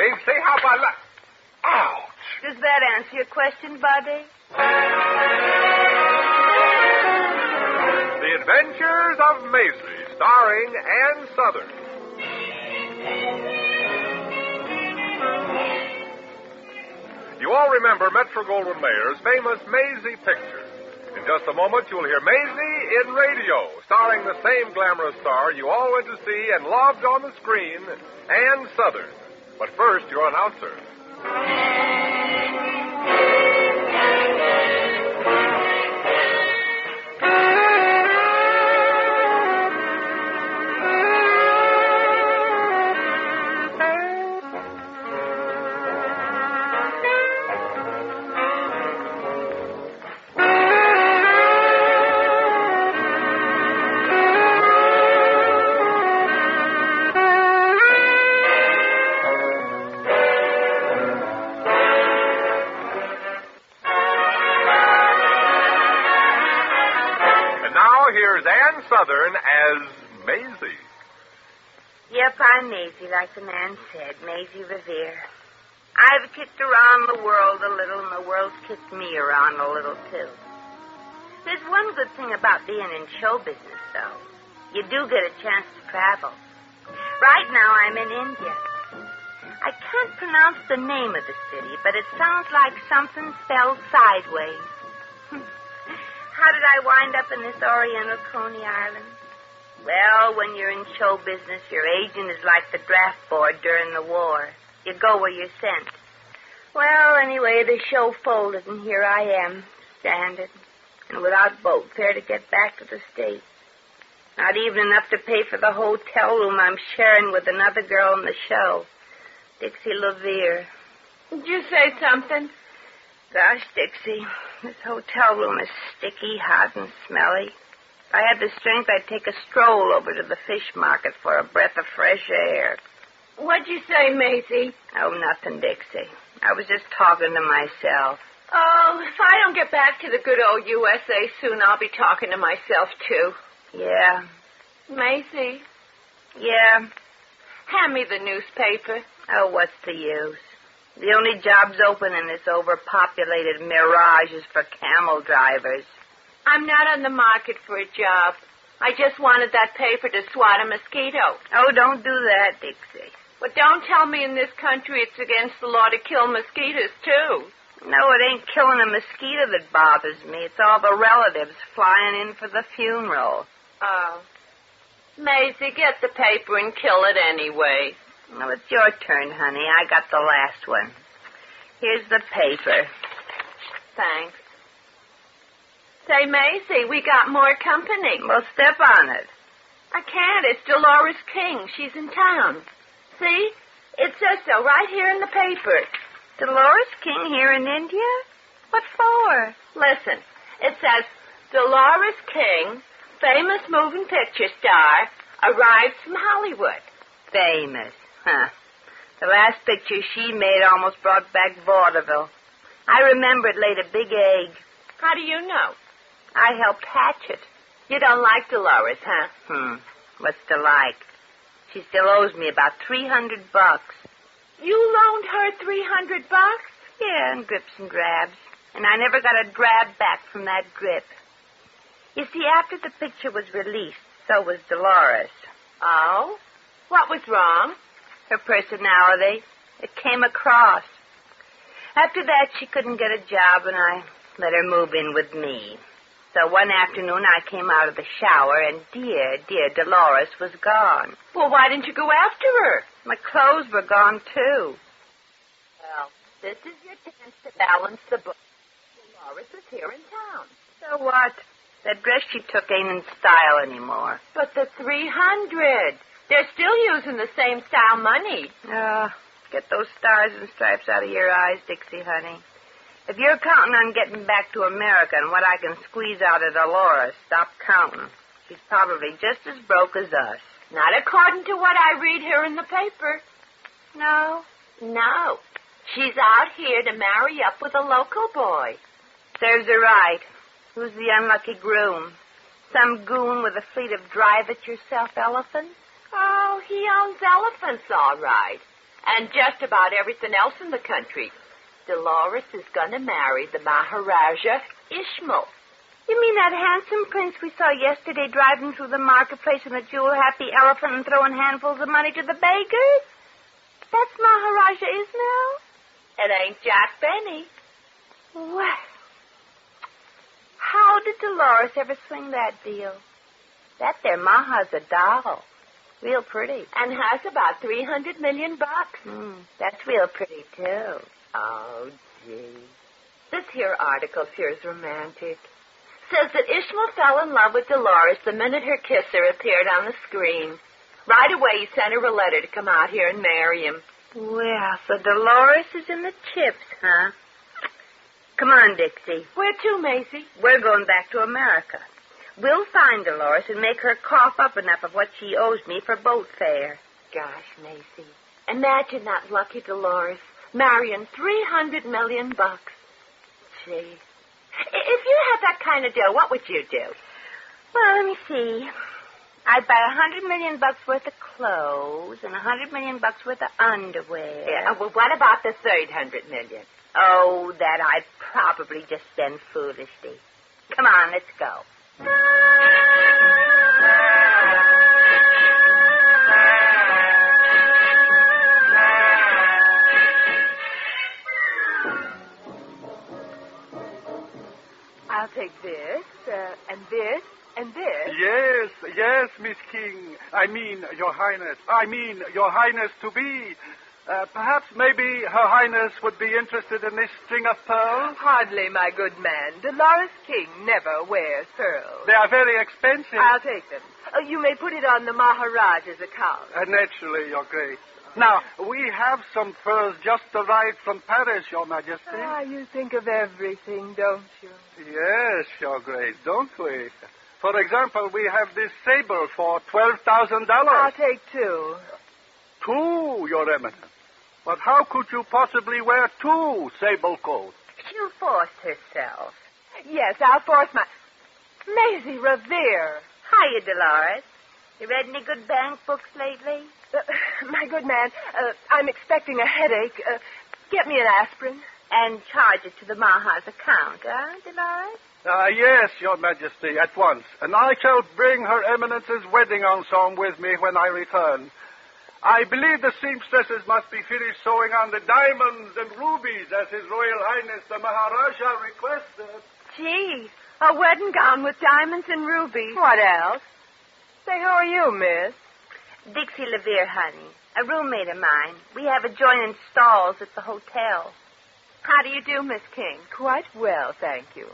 Dave. Say, how about... Ouch! Does that answer your question, Buddy? The Adventures of Maisie, starring Ann Southern. You all remember Metro-Goldwyn-Mayer's famous Maisie picture. In just a moment, you'll hear Maisie in radio, starring the same glamorous star you all went to see and loved on the screen, Ann Southern. But first, your announcer. Here's Ann Southern as Maisie. Yep, I'm Maisie, like the man said, Maisie Revere. I've kicked around the world a little, and the world's kicked me around a little, too. There's one good thing about being in show business, though. You do get a chance to travel. Right now, I'm in India. I can't pronounce the name of the city, but it sounds like something spelled sideways. How did I wind up in this Oriental Coney Island? Well, when you're in show business, your agent is like the draft board during the war. You go where you're sent. Well, anyway, the show folded, and here I am, stranded, and without boat fare to get back to the States. Not even enough to pay for the hotel room I'm sharing with another girl in the show, Dixie Levere. Did you say something? Gosh, Dixie, this hotel room is sticky, hot, and smelly. If I had the strength, I'd take a stroll over to the fish market for a breath of fresh air. What'd you say, Maisie? Oh, nothing, Dixie. I was just talking to myself. Oh, if I don't get back to the good old USA soon, I'll be talking to myself, too. Yeah. Maisie? Yeah? Hand me the newspaper. Oh, what's the use? The only jobs open in this overpopulated mirage is for camel drivers. I'm not on the market for a job. I just wanted that paper to swat a mosquito. Oh, don't do that, Dixie. But don't tell me in this country it's against the law to kill mosquitoes, too. No, it ain't killing a mosquito that bothers me. It's all the relatives flying in for the funeral. Oh. Maisie, get the paper and kill it anyway. No, it's your turn, honey. I got the last one. Here's the paper. Thanks. Say, Maisie, we got more company. Well, step on it. I can't. It's Dolores King. She's in town. See? It says so right here in the paper. Dolores King here in India? What for? Listen. It says, Dolores King, famous moving picture star, arrived from Hollywood. Famous. Huh. The last picture she made almost brought back vaudeville. I remember it laid a big egg. How do you know? I helped hatch it. You don't like Dolores, huh? What's to like? She still owes me about $300. You loaned her $300? Yeah, in drips and drabs. And I never got a drab back from that drip. You see, after the picture was released, so was Dolores. Oh? What was wrong? Her personality. It came across. After that, she couldn't get a job, and I let her move in with me. So one afternoon, I came out of the shower, and dear Dolores was gone. Well, why didn't you go after her? My clothes were gone, too. Well, this is your chance to balance the book. Dolores is here in town. So what? That dress she took ain't in style anymore. But the $300. They're still using the same style money. Get those stars and stripes out of your eyes, Dixie, honey. If you're counting on getting back to America and what I can squeeze out of Dolores, stop counting. She's probably just as broke as us. Not according to what I read here in the paper. No? No. She's out here to marry up with a local boy. Serves her right. Who's the unlucky groom? Some goon with a fleet of drive-it-yourself elephants? Oh, he owns elephants, all right. And just about everything else in the country. Dolores is going to marry the Maharaja Ishmael. You mean that handsome prince we saw yesterday driving through the marketplace in a jewel-happy elephant and throwing handfuls of money to the beggars? That's Maharaja Ismail? It ain't Jack Benny. Well, how did Dolores ever swing that deal? That there Maha's a doll. Real pretty. And has about $300 million. That's real pretty, too. Oh, gee. This here article appears romantic. Says that Ishmael fell in love with Dolores the minute her kisser appeared on the screen. Right away, he sent her a letter to come out here and marry him. Well, so Dolores is in the chips, huh? Come on, Dixie. Where to, Maisie? We're going back to America. We'll find Dolores and make her cough up enough of what she owes me for boat fare. Gosh, Maisie. Imagine that lucky Dolores marrying $300 million. Gee. If you had that kind of dough, what would you do? Well, let me see. I'd buy $100 million worth of clothes and $100 million worth of underwear. Yeah, well, what about the $300 million? Oh, that I'd probably just spend foolishly. Come on, let's go. I'll take this, and this, and this. Yes, Miss King. I mean, Your Highness. Your Highness-to-be. Perhaps maybe Her Highness would be interested in this string of pearls? Hardly, my good man. Dolores King never wears pearls. They are very expensive. I'll take them. You may put it on the Maharaja's account. Naturally, Your Grace. Now, we have some pearls just arrived from Paris, Your Majesty. You think of everything, don't you? Yes, Your Grace, don't we? For example, we have this sable for $12,000. I'll take two. Two, Your Eminence. But how could you possibly wear two sable coats? She'll force herself. Yes, I'll force my... Maisie Revere. Hiya, Dolores. You read any good bank books lately? My good man, I'm expecting a headache. Get me an aspirin. And charge it to the Maha's account, huh, Dolores? Yes, Your Majesty, at once. And I shall bring Her Eminence's wedding ensemble with me when I return. I believe the seamstresses must be finished sewing on the diamonds and rubies as His Royal Highness the Maharaja requested. Gee, a wedding gown with diamonds and rubies. What else? Say, who are you, miss? Dixie Levere, honey. A roommate of mine. We have adjoining stalls at the hotel. How do you do, Miss King? Quite well, thank you.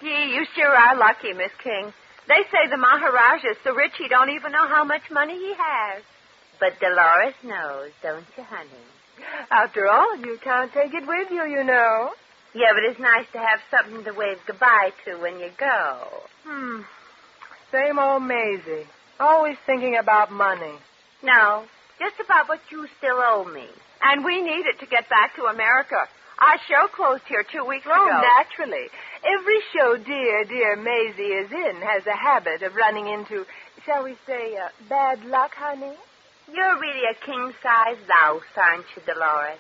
Gee, you sure are lucky, Miss King. They say the Maharaja's so rich he don't even know how much money he has. But Dolores knows, don't you, honey? After all, you can't take it with you, you know. Yeah, but it's nice to have something to wave goodbye to when you go. Same old Maisie. Always thinking about money. No, just about what you still owe me. And we need it to get back to America. Our show closed here 2 weeks ago. Oh, naturally. Every show dear Maisie is in has a habit of running into, shall we say, bad luck, honey? You're really a king-size louse, aren't you, Dolores?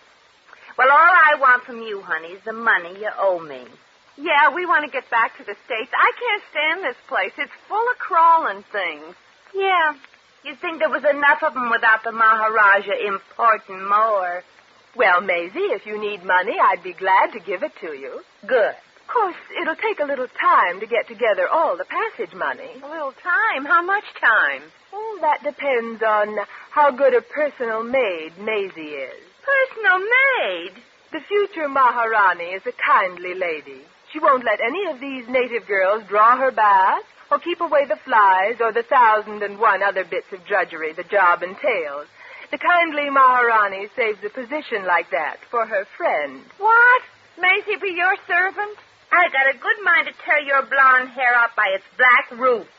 Well, all I want from you, honey, is the money you owe me. Yeah, we want to get back to the States. I can't stand this place. It's full of crawling things. Yeah, you'd think there was enough of them without the Maharaja importing more. Well, Maisie, if you need money, I'd be glad to give it to you. Good. Of course, it'll take a little time to get together all the passage money. A little time? How much time? Well, that depends on how good a personal maid Maisie is. Personal maid? The future Maharani is a kindly lady. She won't let any of these native girls draw her bath or keep away the flies or the 1,001 other bits of drudgery the job entails. The kindly Maharani saves a position like that for her friend. What? Maisie be your servant? I got a good mind to tear your blonde hair out by its black roots.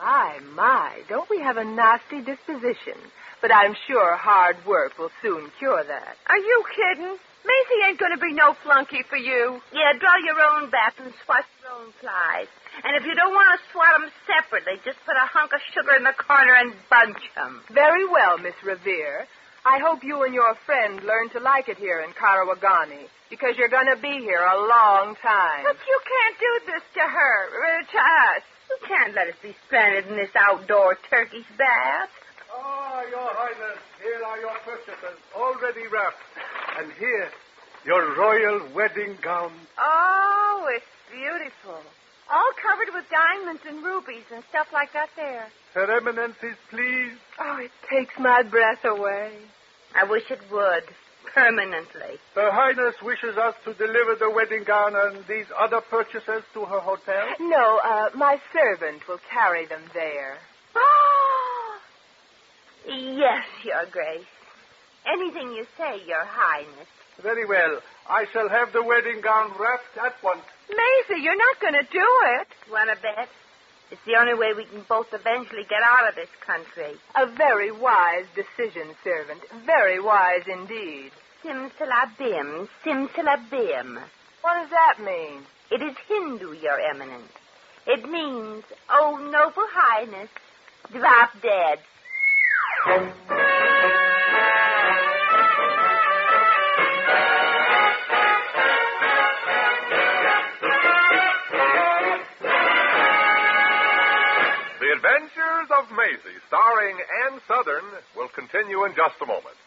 My, don't we have a nasty disposition? But I'm sure hard work will soon cure that. Are you kidding? Maisie ain't going to be no flunky for you. Yeah, draw your own bath and swat your own flies. And if you don't want to swat them separately, just put a hunk of sugar in the corner and bunch them. Very well, Miss Revere. I hope you and your friend learn to like it here in Karawagani, because you're going to be here a long time. But you can't do this to her, or to us. You can't let us be stranded in this outdoor Turkish bath. Ah, Your Highness, here are your purchases, already wrapped. And here, your royal wedding gown. Oh, it's beautiful. All covered with diamonds and rubies and stuff like that there. Her Eminence is pleased. Oh, it takes my breath away. I wish it would. Permanently. Her Highness wishes us to deliver the wedding gown and these other purchases to her hotel. No, my servant will carry them there. Oh! Yes, Your Grace. Anything you say, Your Highness. Very well. I shall have the wedding gown wrapped at once. Maisie, you're not going to do it. Want to bet? It's the only way we can both eventually get out of this country. A very wise decision, servant. Very wise indeed. Simsalabim, simsalabim. What does that mean? It is Hindu, Your Eminence. It means, oh, noble highness, drop dead. The Adventures of Maisie, starring Ann Southern, will continue in just a moment.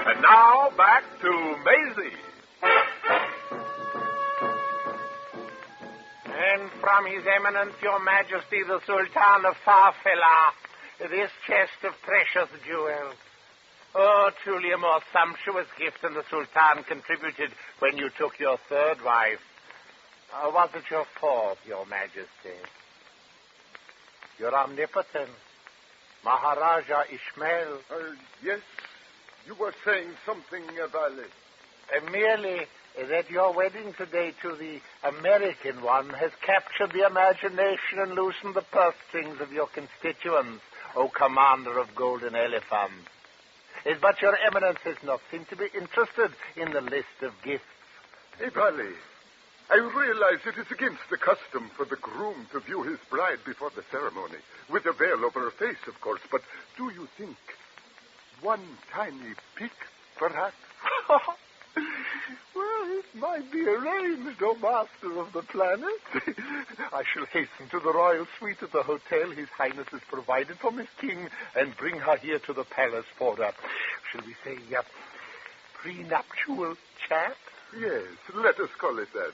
And now, back to Maisie. And from His Eminence, Your Majesty, the Sultan of Farfela, this chest of precious jewels. Oh, truly a more sumptuous gift than the Sultan contributed when you took your third wife. Was it your fourth, Your Majesty? Your Omnipotence, Maharaja Ishmael. Yes, you were saying something, Valley. Merely that your wedding today to the American one has captured the imagination and loosened the purse strings of your constituents, O Commander of Golden Elephants. But Your Eminence has not seemed to be interested in the list of gifts. Valley, I realize it is against the custom for the groom to view his bride before the ceremony, with a veil over her face, of course, but do you think one tiny peek, perhaps? Well, it might be arranged, O Master of the Planet. I shall hasten to the royal suite of the hotel His Highness has provided for Miss King and bring her here to the palace for a, shall we say, prenuptial chat? Yes, let us call it that.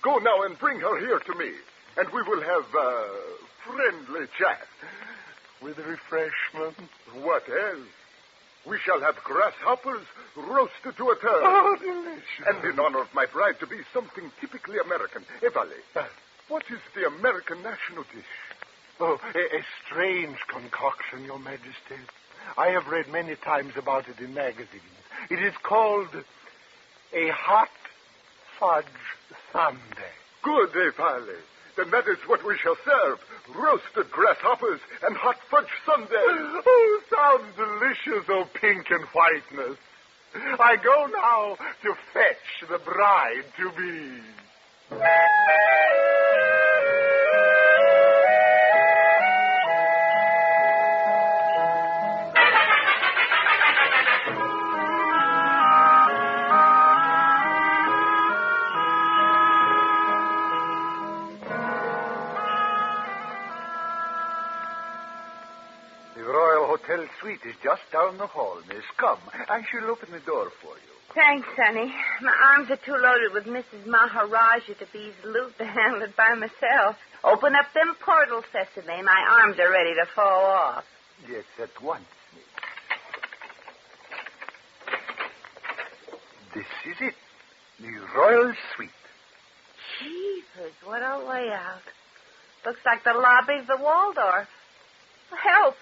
Go now and bring her here to me, and we will have a friendly chat. With refreshment? What else? We shall have grasshoppers roasted to a turn. Oh, delicious. And in honor of my bride to be something typically American. Valley, what is the American national dish? Oh, a strange concoction, Your Majesty. I have read many times about it in magazines. It is called a hot fudge sundae. Good, Valley. Then that is what we shall serve. Roasted grasshoppers and hot fudge sundaes. Oh, sounds delicious, oh pink and whiteness. I go now to fetch the bride-to-be. Hotel suite is just down the hall, miss. Come, I shall open the door for you. Thanks, Sonny. My arms are too loaded with Mrs. Maharaja to be loot to handle it by myself. Open up them portals, Sesame. My arms are ready to fall off. Yes, at once, miss. This is it. The royal suite. Jeepers, what a layout. Looks like the lobby of the Waldorf. Help!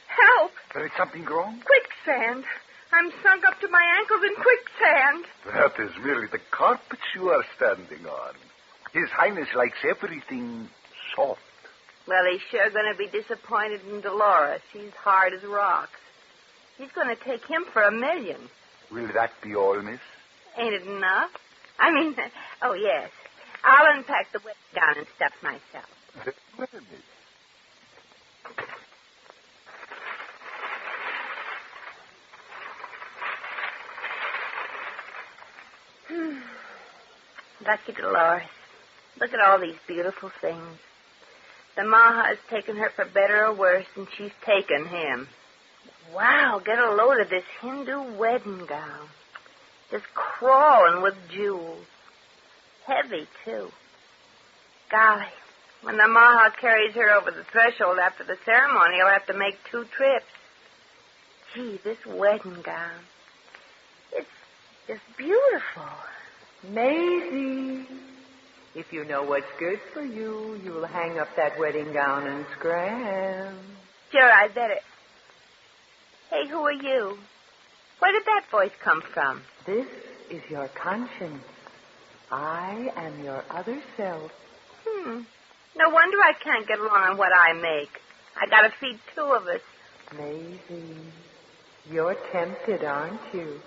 Help! There is something wrong? Quicksand. I'm sunk up to my ankles in quicksand. That is merely the carpet you are standing on. His Highness likes everything soft. Well, he's sure going to be disappointed in Dolores. She's hard as rocks. He's going to take him for $1 million. Will that be all, miss? Ain't it enough? I mean, oh, yes. I'll unpack the wet gown and stuff myself. Well, miss. Lucky Dolores. Look at all these beautiful things. The Maha has taken her for better or worse, and she's taken him. Wow, get a load of this Hindu wedding gown. Just crawling with jewels. Heavy, too. Golly, when the Maha carries her over the threshold after the ceremony, he'll have to make 2 trips. Gee, this wedding gown. It's just beautiful. Maisie, if you know what's good for you, you'll hang up that wedding gown and scram. Sure, I bet it. Hey, who are you? Where did that voice come from? This is your conscience. I am your other self. No wonder I can't get along on what I make. I gotta feed 2 of us. Maisie, you're tempted, aren't you?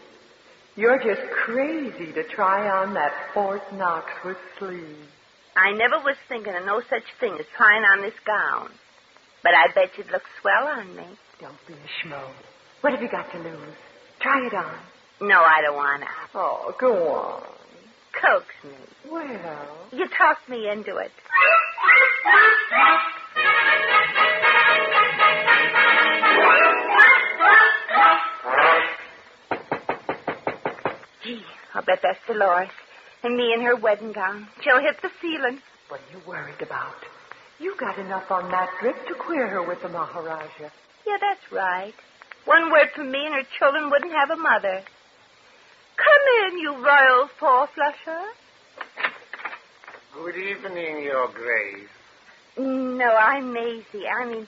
You're just crazy to try on that Fort Knox with sleeves. I never was thinking of no such thing as trying on this gown. But I bet you'd look swell on me. Don't be a schmo. What have you got to lose? Try it on. No, I don't want to. Oh, go on. Coax me. Well. You talked me into it. Gee, I'll bet that's Dolores. And me in her wedding gown. She'll hit the ceiling. What are you worried about? You got enough on that drip to queer her with the Maharaja. Yeah, that's right. One word from me and her children wouldn't have a mother. Come in, you royal four-flusher. Good evening, Your Grace. No, I'm Maisie. I'm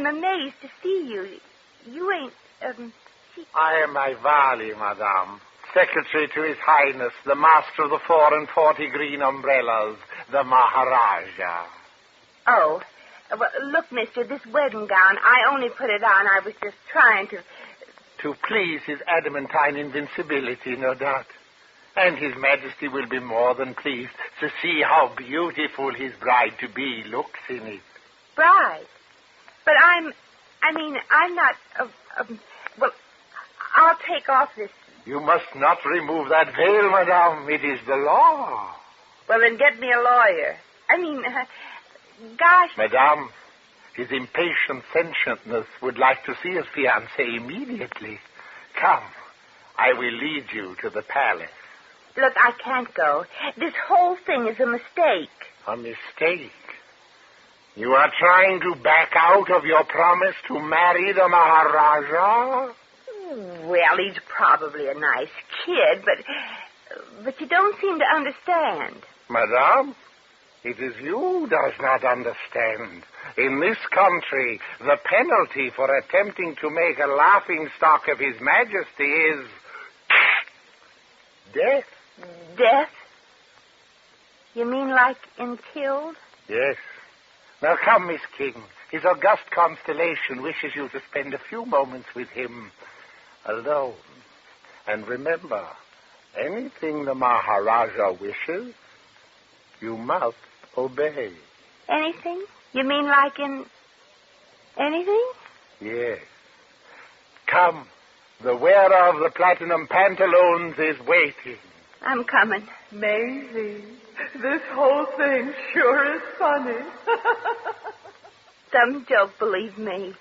amazed to see you. You ain't, I am Ivali, Madame. Secretary to His Highness, the Master of the 44 green umbrellas, the Maharaja. Oh. Well, look, mister, this wedding gown, I only put it on. I was just trying to... To please His adamantine invincibility, no doubt. And His Majesty will be more than pleased to see how beautiful his bride-to-be looks in it. Bride? But I'm not... well, I'll take off this... You must not remove that veil, Madame. It is the law. Well, then get me a lawyer. Gosh... Madame, His impatient sentientness would like to see his fiancée immediately. Come, I will lead you to the palace. Look, I can't go. This whole thing is a mistake. A mistake? You are trying to back out of your promise to marry the Maharaja? Well, he's probably a nice kid, but you don't seem to understand. Madame, it is you who does not understand. In this country, the penalty for attempting to make a laughingstock of His Majesty is death. Death? You mean like in killed? Yes. Now come, Miss King. His august constellation wishes you to spend a few moments with him alone. And remember, anything the Maharaja wishes, you must obey. Anything? You mean like in anything? Yes. Come. The wearer of the platinum pantaloons is waiting. I'm coming. Maisie, this whole thing sure is funny. Some joke, believe me.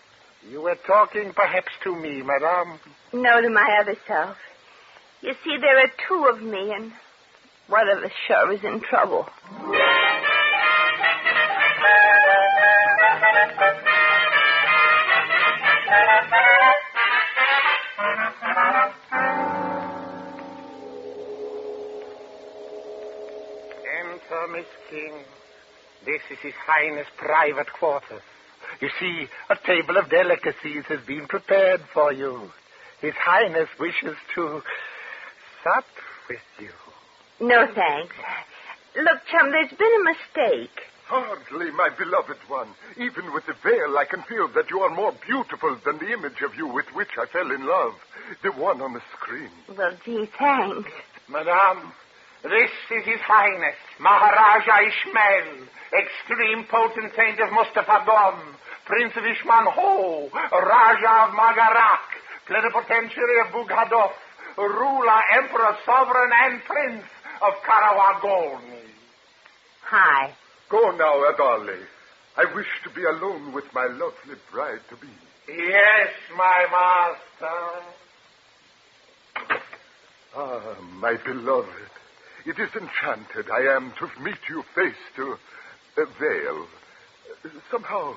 You were talking perhaps to me, Madame. No, to my other self. You see, there are 2 of me, and one of us sure is in trouble. Enter, Miss King. This is His Highness' private quarters. You see, a table of delicacies has been prepared for you. His Highness wishes to sup with you. No, thanks. Look, chum, there's been a mistake. Hardly, my beloved one. Even with the veil, I can feel that you are more beautiful than the image of you with which I fell in love. The one on the screen. Well, gee, thanks. Madame, this is His Highness, Maharaja Ishmael, extreme potentate of Mustafagom, Prince of Ishmanho, Raja of Magarak, plenipotentiary of Bughadof, ruler, emperor, sovereign, and prince of Karawagoni. Hi. Go now, Adali. I wish to be alone with my lovely bride-to-be. Yes, my master. Ah, my beloved. It is enchanted I am to meet you face to a veil. Somehow,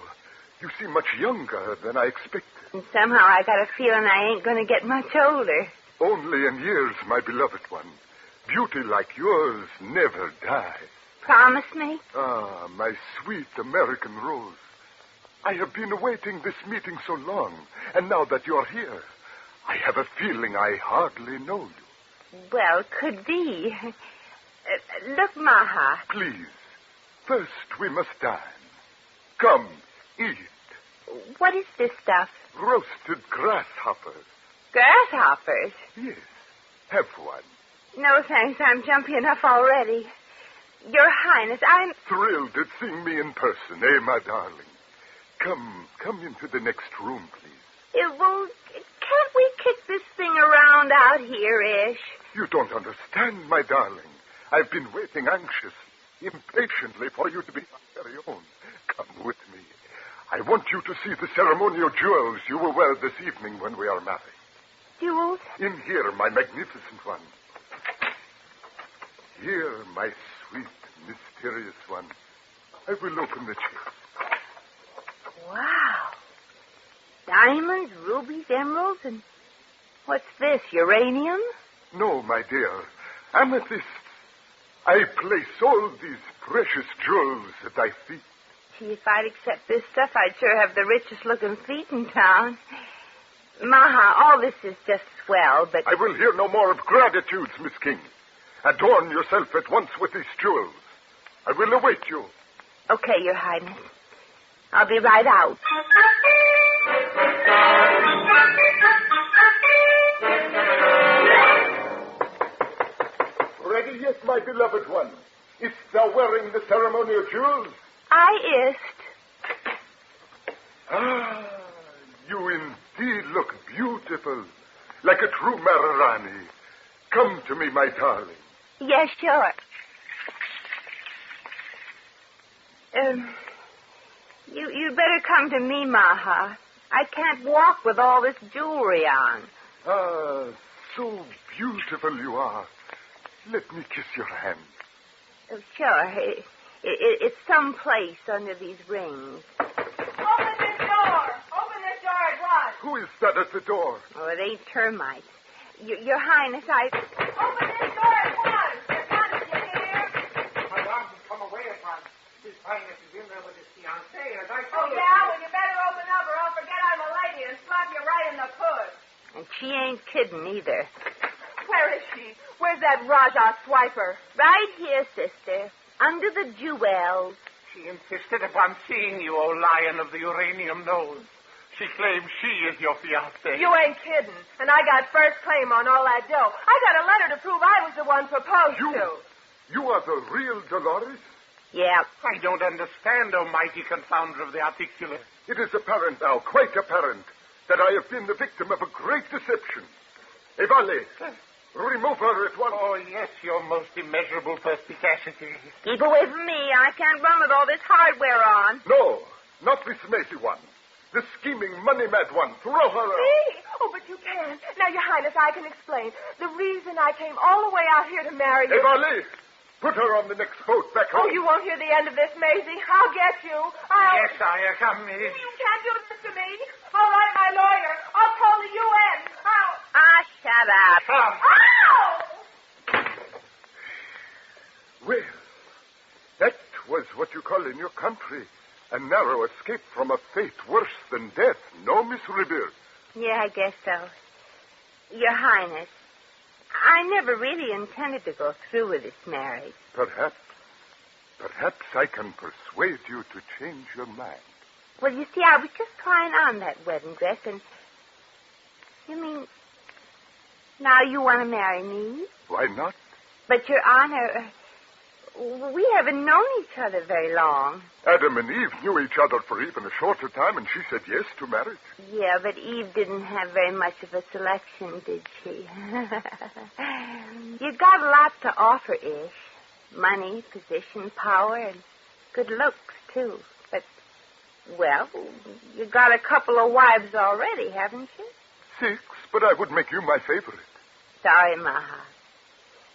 you seem much younger than I expected. And somehow I got a feeling I ain't going to get much older. Only in years, my beloved one. Beauty like yours never dies. Promise me? Ah, my sweet American Rose. I have been awaiting this meeting so long, and now that you're here, I have a feeling I hardly know you. Well, could be. Look, Maha. Please, first we must dine. Come, eat. What is this stuff? Roasted grasshoppers. Grasshoppers? Yes, have one. No, thanks. I'm jumpy enough already. Your Highness, I'm... Thrilled at seeing me in person, eh, my darling? Come into the next room, please. Well, can't we kick this thing around out here, Ish? You don't understand, my darling. I've been waiting impatiently for you to be my very own. Come with me. I want you to see the ceremonial jewels you will wear this evening when we are married. Jewels? In here, my magnificent one. Here, my sweet, mysterious one. I will open the chest. Wow. Diamonds, rubies, emeralds, and what's this, uranium? No, my dear. Amethyst. I place all these precious jewels at thy feet. Gee, if I'd accept this stuff, I'd sure have the richest-looking feet in town. Maha, all this is just swell, but... I will hear no more of gratitudes, Miss King. Adorn yourself at once with these jewels. I will await you. Okay, Your Highness. I'll be right out. Ready yet, my beloved one? Is thou wearing the ceremonial jewels? I ist. Ah, you indeed look beautiful, like a true Maharani. Come to me, my darling. Yes, sure. You'd better come to me, Maha. I can't walk with all this jewelry on. Ah, so beautiful you are. Let me kiss your hand. Sure. It's someplace under these rings. Open this door! Open this door at once! Who is that at the door? Oh, it ain't termites. Your Highness, Open this door at once! At once, you hear? Madame, come away at once. His Highness is in there with his fiancée, as I Oh, told you. yeah? Well, you better open up or I'll forget I'm a lady and slap you right in the pud. And she ain't kidding either. Where is she? Where's that Raja swiper? Right here, sister. Under the jewels. She insisted upon seeing you, O lion of the uranium nose. She claims she is your fiancée. You ain't kidding. And I got first claim on all that dough. I got a letter to prove I was the one proposed to. You are the real Dolores? Yeah. I don't understand, O mighty confounder of the articulate. It is apparent now, quite apparent, that I have been the victim of a great deception. Evale, remove her at once. Oh, yes, your most immeasurable perspicacity. Keep away from me. I can't run with all this hardware on. No, not this Maisie one. The scheming, money-mad one. Throw her out. Me? Oh, but you can. Now, Your Highness, I can explain. The reason I came all the way out here to marry you... Evale, put her on the next boat back Oh, home. you won't hear the end of this, Maisie. I'll get you. Yes, I come in. You can't do this to me. I'll write my lawyer. I'll call the UN. Shut up. Come. Ow! Well, that was what you call in your country a narrow escape from a fate worse than death. No, Miss Revere? Yeah, I guess so. Your Highness, I never really intended to go through with this marriage. Perhaps I can persuade you to change your mind. Well, you see, I was just trying on that wedding dress, and... You mean... Now you want to marry me? Why not? But, Your Honor, we haven't known each other very long. Adam and Eve knew each other for even a shorter time, and she said yes to marriage. Yeah, but Eve didn't have very much of a selection, did she? You got a lot to offer, Ish. Money, position, power, and good looks, too. But, well, you got a couple of wives already, haven't you? 6, but I would make you my favorite. Sorry, Maha.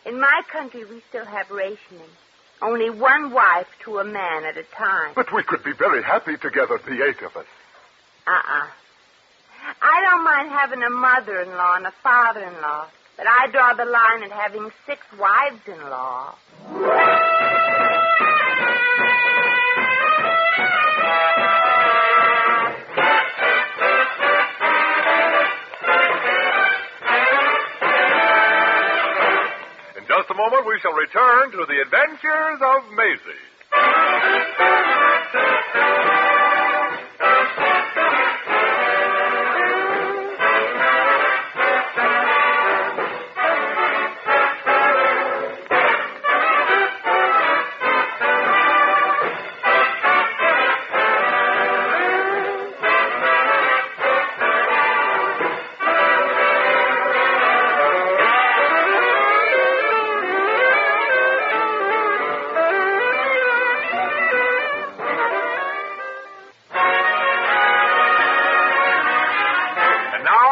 In my country, we still have rationing. Only one wife to a man at a time. But we could be very happy together, the 8 of us. I don't mind having a mother-in-law and a father-in-law, but I draw the line at having 6 wives-in-law. In just a moment, we shall return to the adventures of Maisie.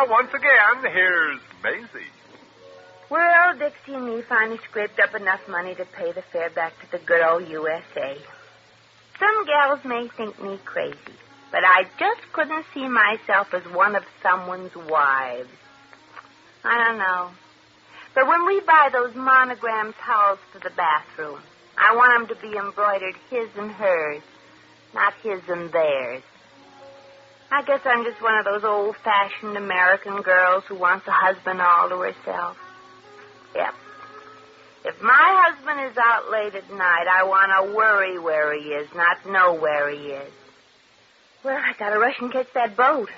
Once again, here's Maisie. Well, Dixie and me finally scraped up enough money to pay the fare back to the good old USA. Some gals may think me crazy, but I just couldn't see myself as one of someone's wives. I don't know. But when we buy those monogram towels for the bathroom, I want them to be embroidered his and hers, not his and theirs. I guess I'm just one of those old-fashioned American girls who wants a husband all to herself. Yep. If my husband is out late at night, I want to worry where he is, not know where he is. Well, I gotta rush and catch that boat.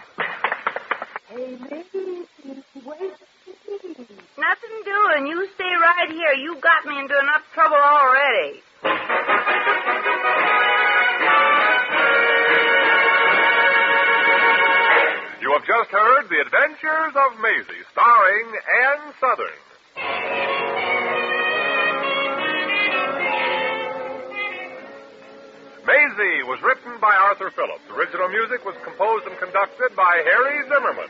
Hey, Maisie, wait. Nothing doing. You stay right here. You got me into enough trouble already. You have just heard The Adventures of Maisie, starring Ann Southern. Maisie was written by Arthur Phillips. Original music was composed and conducted by Harry Zimmerman.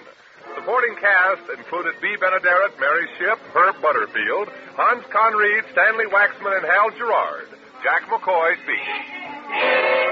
Supporting cast included B. Benaderet, Mary Shipp, Herb Butterfield, Hans Conried, Stanley Waxman, and Hal Gerard. Jack McCoy speaking.